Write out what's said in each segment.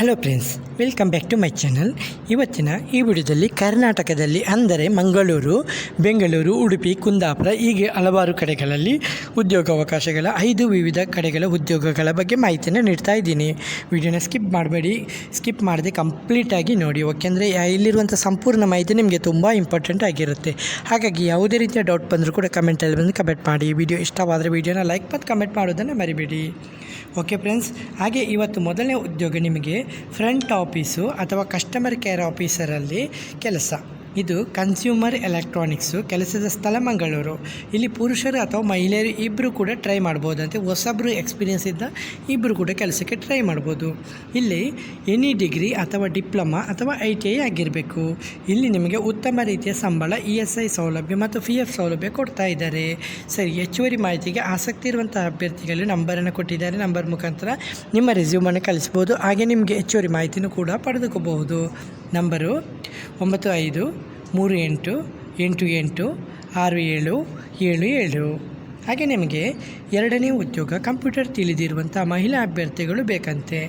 Hello friends, welcome back to my channel. ಇವತ್ತಿನ ಈ ವಿಡಿಯೋದಲ್ಲಿ ಕರ್ನಾಟಕದಲ್ಲಿ ಅಂದರೆ ಮಂಗಳೂರು, ಬೆಂಗಳೂರು, ಉಡುಪಿ, ಕುಂದಾಪುರ ಹೀಗೆ ಹಲವಾರು ಕಡೆಗಳಲ್ಲಿ ಉದ್ಯೋಗಾವಕಾಶಗಳ 5 ವಿವಿಧ ಕಡೆಗಳ ಉದ್ಯೋಗಗಳ ಬಗ್ಗೆ ಮಾಹಿತಿಯನ್ನು ನೀಡ್ತಾ ಇದ್ದೀನಿ. ವಿಡಿಯೋನ ಸ್ಕಿಪ್ ಮಾಡಬೇಡಿ, ಸ್ಕಿಪ್ ಮಾಡದೆ ಕಂಪ್ಲೀಟಾಗಿ ನೋಡಿ. ಓಕೆಂದರೆ ಇಲ್ಲಿರುವಂಥ ಸಂಪೂರ್ಣ ಮಾಹಿತಿ ನಿಮಗೆ ತುಂಬ ಇಂಪಾರ್ಟೆಂಟ್ ಆಗಿರುತ್ತೆ. ಹಾಗಾಗಿ ಯಾವುದೇ ರೀತಿಯ ಡೌಟ್ ಬಂದರೂ ಕೂಡ ಕಮೆಂಟಲ್ಲಿ ಬಂದು ಕಮೆಂಟ್ ಮಾಡಿ. ವಿಡಿಯೋ ಇಷ್ಟವಾದರೆ ವಿಡಿಯೋನ ಲೈಕ್ ಮತ್ತು ಕಮೆಂಟ್ ಮಾಡೋದನ್ನು ಮರಿಬೇಡಿ. ಓಕೆ ಫ್ರೆಂಡ್ಸ್, ಹಾಗೆ ಇವತ್ತು ಮೊದಲನೇ ಉದ್ಯೋಗ ನಿಮಗೆ ಫ್ರಂಟ್ ಆಫೀಸು ಅಥವಾ ಕಸ್ಟಮರ್ ಕೇರ್ ಆಫೀಸರಲ್ಲಿ ಕೆಲಸ. ಇದು ಕನ್ಸ್ಯೂಮರ್ ಎಲೆಕ್ಟ್ರಾನಿಕ್ಸು. ಕೆಲಸದ ಸ್ಥಳ ಮಂಗಳೂರು. ಇಲ್ಲಿ ಪುರುಷರು ಅಥವಾ ಮಹಿಳೆಯರು ಇಬ್ಬರು ಕೂಡ ಟ್ರೈ ಮಾಡ್ಬೋದಂತೆ. ಹೊಸಬ್ರು ಎಕ್ಸ್ಪೀರಿಯೆನ್ಸ್ ಇದ್ದ ಇಬ್ಬರು ಕೂಡ ಕೆಲಸಕ್ಕೆ ಟ್ರೈ ಮಾಡ್ಬೋದು. ಇಲ್ಲಿ ಎನಿ ಡಿಗ್ರಿ ಅಥವಾ ಡಿಪ್ಲೊಮಾ ಅಥವಾ ITI ಆಗಿರಬೇಕು. ಇಲ್ಲಿ ನಿಮಗೆ ಉತ್ತಮ ರೀತಿಯ ಸಂಬಳ, ESI ಸೌಲಭ್ಯ ಮತ್ತು PF ಸೌಲಭ್ಯ ಕೊಡ್ತಾ ಇದ್ದಾರೆ. ಸರಿ, ಹೆಚ್ಚುವರಿ ಮಾಹಿತಿಗೆ ಆಸಕ್ತಿ ಇರುವಂಥ ಅಭ್ಯರ್ಥಿಗಳು ನಂಬರನ್ನು ಕೊಟ್ಟಿದ್ದಾರೆ. ನಂಬರ್ ಮುಖಾಂತರ ನಿಮ್ಮ ರೆಸ್ಯೂಮನ್ನು ಕಳಿಸ್ಬೋದು. ಹಾಗೆ ನಿಮಗೆ ಹೆಚ್ಚುವರಿ ಮಾಹಿತಿನೂ ಕೂಡ ಪಡೆದುಕೋಬಹುದು. ನಂಬರು 9538886777. ಹಾಗೆ ನಿಮಗೆ ಎರಡನೇ ಉದ್ಯೋಗ ಕಂಪ್ಯೂಟರ್ ತಿಳಿದಿರುವಂಥ ಮಹಿಳಾ ಅಭ್ಯರ್ಥಿಗಳು ಬೇಕಂತೆ.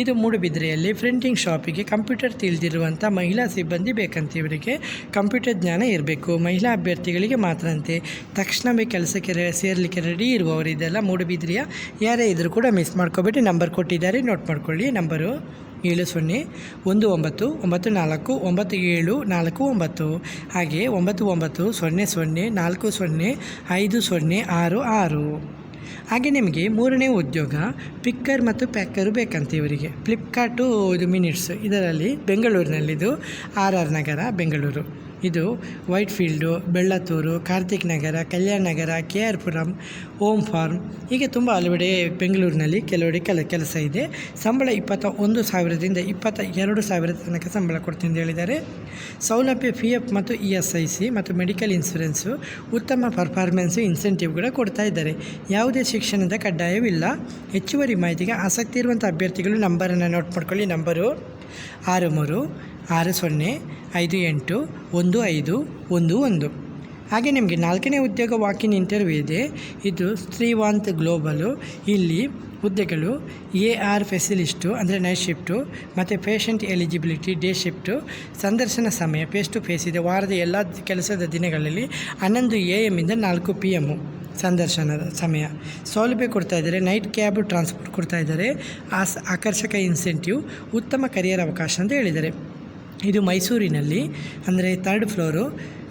ಇದು ಮೂಡುಬಿದ್ರೆಯಲ್ಲಿ ಪ್ರಿಂಟಿಂಗ್ ಶಾಪಿಗೆ ಕಂಪ್ಯೂಟರ್ ತಿಳಿದಿರುವಂಥ ಮಹಿಳಾ ಸಿಬ್ಬಂದಿ ಬೇಕಂತೆ. ಇವರಿಗೆ ಕಂಪ್ಯೂಟರ್ ಜ್ಞಾನ ಇರಬೇಕು. ಮಹಿಳಾ ಅಭ್ಯರ್ಥಿಗಳಿಗೆ ಮಾತ್ರ ಅಂತೆ. ತಕ್ಷಣವೇ ಕೆಲಸಕ್ಕೆ ಸೇರಲಿಕ್ಕೆ ರೆಡಿ ಇರುವವರು ಇದೆಲ್ಲ ಮೂಡುಬಿದ್ರೆಯ ಯಾರೇ ಇದ್ದರೂ ಕೂಡ ಮಿಸ್ ಮಾಡ್ಕೊಬೇಡಿ. ನಂಬರ್ ಕೊಟ್ಟಿದ್ದಾರೆ, ನೋಟ್ ಮಾಡ್ಕೊಳ್ಳಿ. ನಂಬರು 7012949749. ಹಾಗೆ 9900405066. ಹಾಗೆ ನಿಮಗೆ ಮೂರನೇ ಉದ್ಯೋಗ ಪಿಕ್ಕರ್ ಮತ್ತು ಪ್ಯಾಕರು ಬೇಕಂತೆ. ಇವರಿಗೆ ಫ್ಲಿಪ್ಕಾರ್ಟು ಇದು ಮಿನಿಟ್ಸ್ ಇದರಲ್ಲಿ ಬೆಂಗಳೂರಿನಲ್ಲಿದು RR ನಗರ ಬೆಂಗಳೂರು. ಇದು ವೈಟ್ ಫೀಲ್ಡು, ಬೆಳ್ಳತ್ತೂರು, ಕಾರ್ತಿಕ್ ನಗರ, ಕಲ್ಯಾಣ ನಗರ, KR ಪುರಂ, ಓಮ್ ಫಾರ್ಮ್ ಹೀಗೆ ತುಂಬ ಹಲವೆಡೆ ಬೆಂಗಳೂರಿನಲ್ಲಿ ಕೆಲವೆಡೆ ಕೆಲಸ ಇದೆ. ಸಂಬಳ 21,000ದಿಂದ 22,000 ತನಕ ಸಂಬಳ ಕೊಡ್ತೀನಿ ಅಂತ ಹೇಳಿದ್ದಾರೆ. ಸೌಲಭ್ಯ PF ಮತ್ತು ESIC ಮತ್ತು ಮೆಡಿಕಲ್ ಇನ್ಶೂರೆನ್ಸು, ಉತ್ತಮ ಪರ್ಫಾರ್ಮೆನ್ಸು, ಇನ್ಸೆಂಟಿವ್ ಕೂಡ ಕೊಡ್ತಾ ಇದ್ದಾರೆ. ಯಾವುದೇ ಶಿಕ್ಷಣದ ಕಡ್ಡಾಯವಿಲ್ಲ. ಹೆಚ್ಚುವರಿ ಮಾಹಿತಿಗೆ ಆಸಕ್ತಿ ಇರುವಂಥ ಅಭ್ಯರ್ಥಿಗಳು ನಂಬರನ್ನು ನೋಟ್ ಮಾಡ್ಕೊಳ್ಳಿ. ನಂಬರು 6360581511. ಹಾಗೆ ನಿಮಗೆ ನಾಲ್ಕನೇ ಉದ್ಯೋಗ ವಾಕಿನ್ ಇಂಟರ್ವ್ಯೂ ಇದೆ. ಇದು ಶ್ರೀವಾಂತ್ ಗ್ಲೋಬಲು. ಇಲ್ಲಿ ಹುದ್ದೆಗಳು AR ಫೆಸಿಲಿಸ್ಟು ಅಂದರೆ ನೈಟ್ ಶಿಫ್ಟು ಮತ್ತು ಪೇಷಂಟ್ ಎಲಿಜಿಬಿಲಿಟಿ ಡೇ ಶಿಫ್ಟು. ಸಂದರ್ಶನ ಸಮಯ ಫೇಸ್ ಟು ಫೇಸ್ ಇದೆ. ವಾರದ ಎಲ್ಲ ಕೆಲಸದ ದಿನಗಳಲ್ಲಿ 11 AM ಇಂದ 4 PM ಸಂದರ್ಶನದ ಸಮಯ. ಸೌಲಭ್ಯ ಕೊಡ್ತಾ ಇದ್ದಾರೆ. ನೈಟ್ ಕ್ಯಾಬ್ ಟ್ರಾನ್ಸ್ಪೋರ್ಟ್ ಕೊಡ್ತಾ ಇದ್ದಾರೆ. ಆಕರ್ಷಕ ಇನ್ಸೆಂಟಿವ್, ಉತ್ತಮ ಕರಿಯರ್ ಅವಕಾಶ ಅಂತ ಹೇಳಿದ್ದಾರೆ. ಇದು ಮೈಸೂರಿನಲ್ಲಿ ಅಂದರೆ 3rd ಫ್ಲೋರು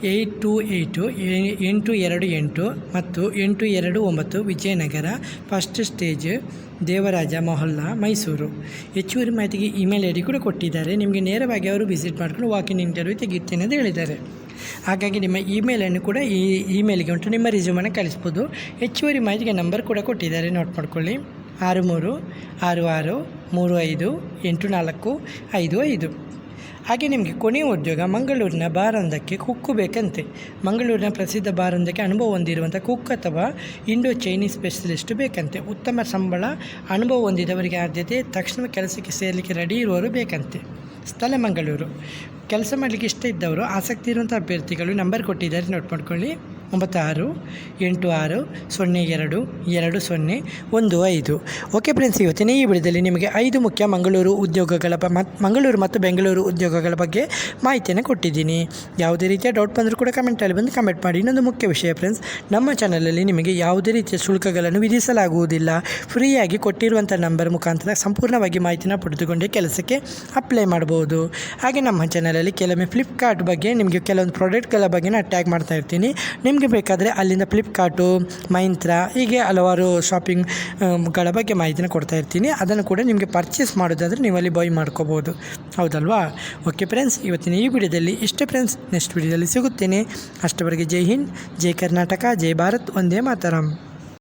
828 ಮತ್ತು 829 ವಿಜಯನಗರ, ಫಸ್ಟ್ ಸ್ಟೇಜ್ ದೇವರಾಜ ಮೊಹಲ್ಲಾ, ಮೈಸೂರು. ಹೆಚ್ಚುವರಿ ಮಾಹಿತಿಗೆ ಇಮೇಲ್ ID ಕೂಡ ಕೊಟ್ಟಿದ್ದಾರೆ. ನಿಮಗೆ ನೇರವಾಗಿ ಅವರು ವಿಸಿಟ್ ಮಾಡ್ಕೊಂಡು ವಾಕಿನ್ ಇಂಟರ್ವ್ಯೂ ತೆಗಿತೇನೆ ಅಂತ ಹೇಳಿದ್ದಾರೆ. ಹಾಗಾಗಿ ನಿಮ್ಮ ಇಮೇಲನ್ನು ಕೂಡ ಈ ಇಮೇಲ್ಗೆ ಉಂಟು ನಿಮ್ಮ ರೆಸ್ಯೂಮನ್ನು ಕಳಿಸ್ಬೋದು. ಹೆಚ್ಚುವರಿ ಮಾಹಿತಿಗೆ ನಂಬರ್ ಕೂಡ ಕೊಟ್ಟಿದ್ದಾರೆ, ನೋಟ್ ಮಾಡ್ಕೊಳ್ಳಿ. 6366358455. ಹಾಗೆ ನಿಮಗೆ ಕೊನೆಯ ಉದ್ಯೋಗ ಮಂಗಳೂರಿನ ಬಾರೊಂದಕ್ಕೆ ಕುಕ್ಕು ಬೇಕಂತೆ. ಮಂಗಳೂರಿನ ಪ್ರಸಿದ್ಧ ಬಾರೊಂದಕ್ಕೆ ಅನುಭವ ಹೊಂದಿರುವಂಥ ಕುಕ್ ಅಥವಾ ಇಂಡೋ ಚೈನೀಸ್ ಸ್ಪೆಷಲಿಸ್ಟ್ ಬೇಕಂತೆ. ಉತ್ತಮ ಸಂಬಳ, ಅನುಭವ ಹೊಂದಿದವರಿಗೆ ಆದ್ಯತೆ. ತಕ್ಷಣ ಕೆಲಸಕ್ಕೆ ಸೇರಲಿಕ್ಕೆ ರೆಡಿ ಇರುವವರು ಬೇಕಂತೆ. ಸ್ಥಳ ಮಂಗಳೂರು. ಕೆಲಸ ಮಾಡಲಿಕ್ಕೆ ಇಷ್ಟ ಇದ್ದವರು, ಆಸಕ್ತಿ ಇರುವಂಥ ಅಭ್ಯರ್ಥಿಗಳು ನಂಬರ್ ಕೊಟ್ಟಿದ್ದಾರೆ, ನೋಟ್ ಮಾಡ್ಕೊಳ್ಳಿ. 9686022015. ಓಕೆ ಫ್ರೆಂಡ್ಸ್, ಇವತ್ತಿನ ಈ ವಿಡಿಯೋದಲ್ಲಿ ನಿಮಗೆ 5 ಮುಖ್ಯ ಮಂಗಳೂರು ಉದ್ಯೋಗಗಳ ಮಂಗಳೂರು ಮತ್ತು ಬೆಂಗಳೂರು ಉದ್ಯೋಗಗಳ ಬಗ್ಗೆ ಮಾಹಿತಿಯನ್ನು ಕೊಟ್ಟಿದ್ದೀನಿ. ಯಾವುದೇ ರೀತಿಯ ಡೌಟ್ ಬಂದರೂ ಕೂಡ ಕಮೆಂಟಲ್ಲಿ ಬಂದು ಕಮೆಂಟ್ ಮಾಡಿ. ಇನ್ನೊಂದು ಮುಖ್ಯ ವಿಷಯ ಫ್ರೆಂಡ್ಸ್, ನಮ್ಮ ಚಾನಲಲ್ಲಿ ನಿಮಗೆ ಯಾವುದೇ ರೀತಿಯ ಶುಲ್ಕಗಳನ್ನು ವಿಧಿಸಲಾಗುವುದಿಲ್ಲ. ಫ್ರೀಯಾಗಿ ಕೊಟ್ಟಿರುವಂಥ ನಂಬರ್ ಮುಖಾಂತರ ಸಂಪೂರ್ಣವಾಗಿ ಮಾಹಿತಿನ ಪಡೆದುಕೊಂಡೇ ಕೆಲಸಕ್ಕೆ ಅಪ್ಲೈ ಮಾಡ್ಬೋದು. ಹಾಗೆ ನಮ್ಮ ಚಾನಲಲ್ಲಿ ಕೆಲವೊಮ್ಮೆ ಫ್ಲಿಪ್ಕಾರ್ಟ್ ಬಗ್ಗೆ ನಿಮಗೆ ಕೆಲವೊಂದು ಪ್ರಾಡಕ್ಟ್ಗಳ ಬಗ್ಗೆ ಟ್ಯಾಗ್ ಮಾಡ್ತಾ ಇರ್ತೀನಿ. ನಿಮಗೆ ಬೇಕಾದರೆ ಅಲ್ಲಿಂದ ಫ್ಲಿಪ್ಕಾರ್ಟು, ಮೈಂತ್ರ ಹೀಗೆ ಹಲವಾರು ಶಾಪಿಂಗ್ಗಳ ಬಗ್ಗೆ ಮಾಹಿತಿನ ಕೊಡ್ತಾ ಇರ್ತೀನಿ. ಅದನ್ನು ಕೂಡ ನಿಮಗೆ ಪರ್ಚೇಸ್ ಮಾಡೋದಾದರೆ ನೀವು ಅಲ್ಲಿ ಬೈ ಮಾಡ್ಕೋಬೋದು, ಹೌದಲ್ವಾ? ಓಕೆ ಫ್ರೆಂಡ್ಸ್, ಇವತ್ತಿನ ಈ ವಿಡಿಯೋದಲ್ಲಿ ಇಷ್ಟೇ ಫ್ರೆಂಡ್ಸ್. ನೆಕ್ಸ್ಟ್ ವಿಡಿಯೋದಲ್ಲಿ ಸಿಗುತ್ತೇನೆ. ಅಷ್ಟವರೆಗೆ ಜೈ ಹಿಂದ್, ಜೈ ಕರ್ನಾಟಕ, ಜೈ ಭಾರತ್, ವಂದೇ ಮಾತರಂ.